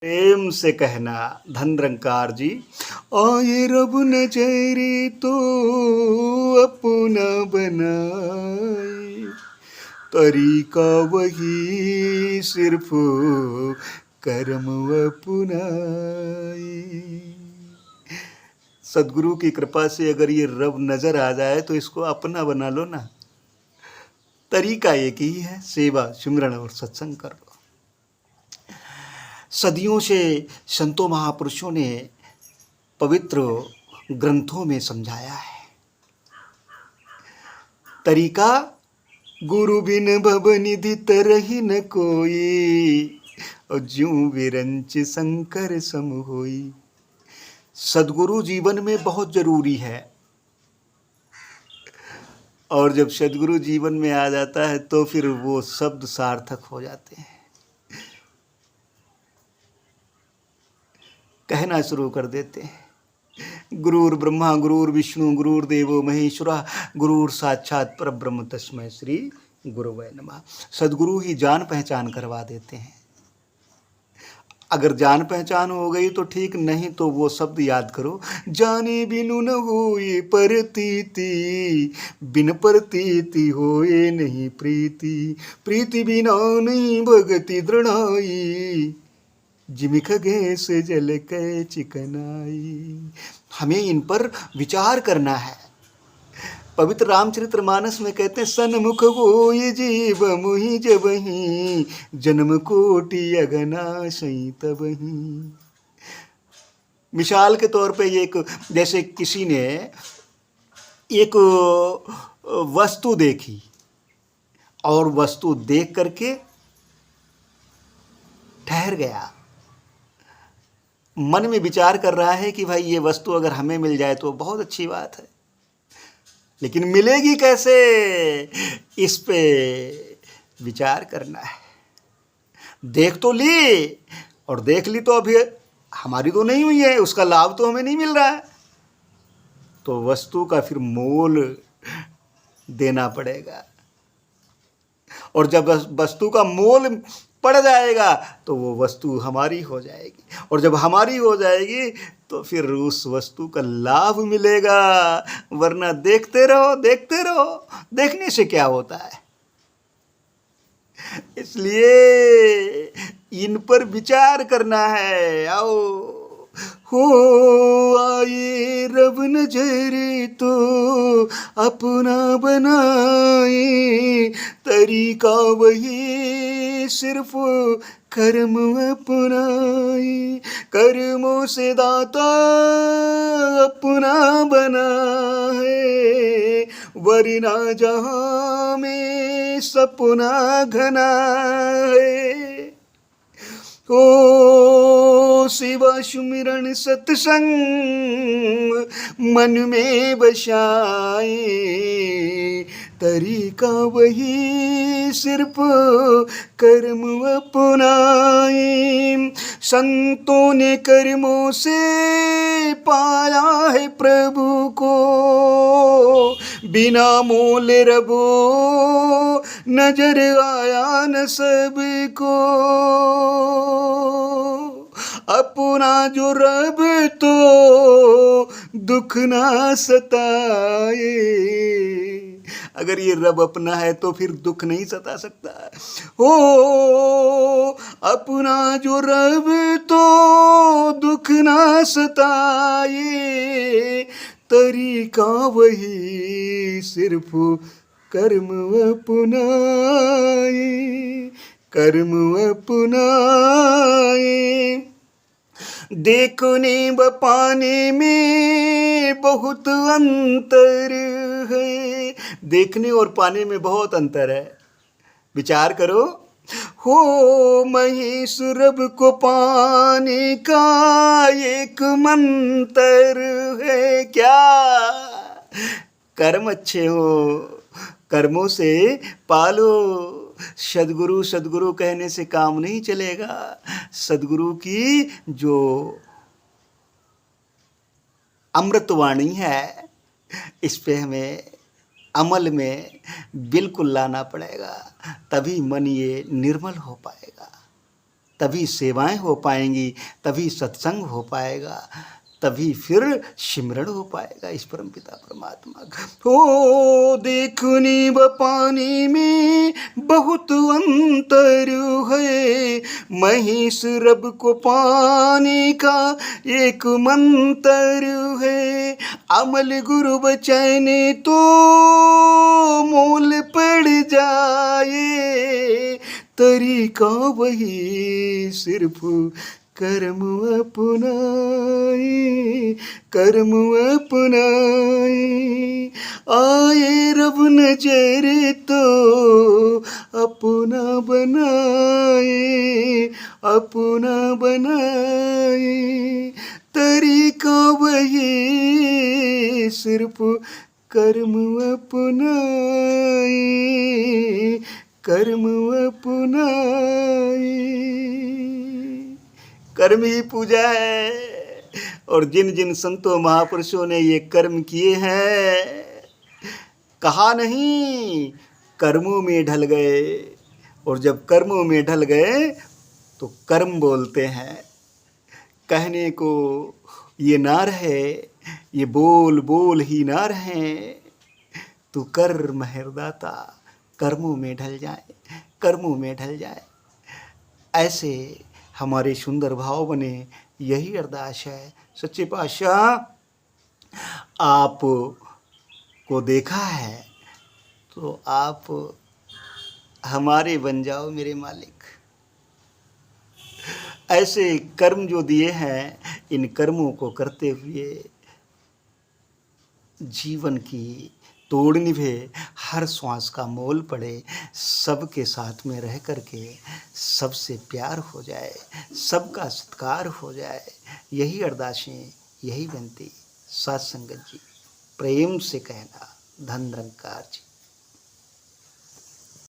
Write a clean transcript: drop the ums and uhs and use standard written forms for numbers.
प्रेम से कहना धनरंकार जी। आए रब नजरी तो अपना बनाए, तरीका वही सिर्फ कर्म अपनाए। सदगुरु की कृपा से अगर ये रब नजर आ जाए तो इसको अपना बना लो ना। तरीका एक ही है, सेवा सिमरन और सत्संग कर लो। सदियों से संतों महापुरुषों ने पवित्र ग्रंथों में समझाया है। तरीका गुरु बिन भवनिधि तरहि न कोई, और ज्यों विरंच शंकर सम होई। सदगुरु जीवन में बहुत जरूरी है, और जब सदगुरु जीवन में आ जाता है तो फिर वो शब्द सार्थक हो जाते हैं। कहना शुरू कर देते हैं, गुरुर् ब्रह्मा गुरुर् विष्णु गुरुर्देवो महेश्वरा, गुरुर् साक्षात परब्रह्म तस्मै श्री गुरुवे नमः। सदगुरु ही जान पहचान करवा देते हैं। अगर जान पहचान हो गई तो ठीक, नहीं तो वो शब्द याद करो, जाने बिनु न होए परतीति, बिन परतीति होए नहीं प्रीति, प्रीति बिना नहीं भगति दृढ़ाई, जिमिख गैस जल कै चिकनाई। हमें इन पर विचार करना है। पवित्र रामचरितमानस में कहते हैं, सन्मुख होय जीव मुहि जबहि, जन्म कोटि अघनाशई तबहि। मिसाल के तौर पे एक, जैसे किसी ने एक वस्तु देखी और वस्तु देख करके ठहर गया, मन में विचार कर रहा है कि भाई ये वस्तु अगर हमें मिल जाए तो बहुत अच्छी बात है, लेकिन मिलेगी कैसे, इस पे विचार करना है। देख तो ली, और देख ली तो अभी हमारी तो नहीं हुई है, उसका लाभ तो हमें नहीं मिल रहा है, तो वस्तु का फिर मोल देना पड़ेगा। और जब वस्तु का मोल पड़ जाएगा तो वो वस्तु हमारी हो जाएगी, और जब हमारी हो जाएगी तो फिर उस वस्तु का लाभ मिलेगा। वरना देखते रहो देखते रहो, देखने से क्या होता है। इसलिए इन पर विचार करना है। आओ हो आए रब नजर तो अपना बनाए, तरीका वही सिर्फ कर्म अपनाए, कर्मों से दाता अपना बना है, वरना जहाँ में सपना घना है। ओ शिवा सुमिरन सत्संग मन में बसाए, तरीका वही सिर्फ कर्म अपनाए। संतों ने कर्मों से पाया है प्रभु को, बिना मोल रबो नजर आया न सबको। अपना जो रब तो दुख ना सताए, अगर ये रब अपना है तो फिर दुख नहीं सता सकता। हो अपना जो रब तो दुख ना सताए, तरीका वही सिर्फ कर्म अपनाए, कर्म अपनाए। देखने व पाने में बहुत अंतर है, देखने और पाने में बहुत अंतर है। विचार करो, हो महेश रब को पाने का एक मंत्र है क्या। कर्म अच्छे हो, कर्मों से पालो। सदगुरु सदगुरु कहने से काम नहीं चलेगा। सदगुरु की जो अमृतवाणी है, इस पे हमें अमल में बिल्कुल लाना पड़ेगा, तभी मन ये निर्मल हो पाएगा। तभी सेवाएं हो पाएंगी, तभी सत्संग हो पाएगा, तभी फिर सिमरण हो पाएगा इस परमपिता परमात्मा का। ओ देखनी व पानी में बहुत अंतर है, महेश रब को पाने का एक मंत्र है। अमल गुरु बचने तो मोल पड़ जाए, तरीका वही सिर्फ कर्म अपनाए, कर्म अपनाए। आए रब नजर तो अपना बनाए, अपना बनाए। तरीका वही सिर्फ कर्म अपनाए, कर्म अपनाए। कर्म ही पूजा है। और जिन जिन संतों महापुरुषों ने ये कर्म किए हैं, कहा नहीं, कर्मों में ढल गए। और जब कर्मों में ढल गए तो कर्म बोलते हैं। कहने को ये ना रहे, ये बोल बोल ही ना रहे, तू कर मेहरदाता, कर्मों में ढल जाए, कर्मों में ढल जाए। ऐसे हमारे सुंदर भाव बने, यही अरदास है। सच्चे पातशाह आप को देखा है तो आप हमारे बन जाओ मेरे मालिक। ऐसे कर्म जो दिए हैं, इन कर्मों को करते हुए जीवन की तोड़ निभे, हर श्वास का मोल पड़े, सबके साथ में रह करके सबसे प्यार हो जाए, सबका सत्कार हो जाए। यही अरदासें, यही विनती। साथ संगत जी प्रेम से कहना। धन निरंकार जी।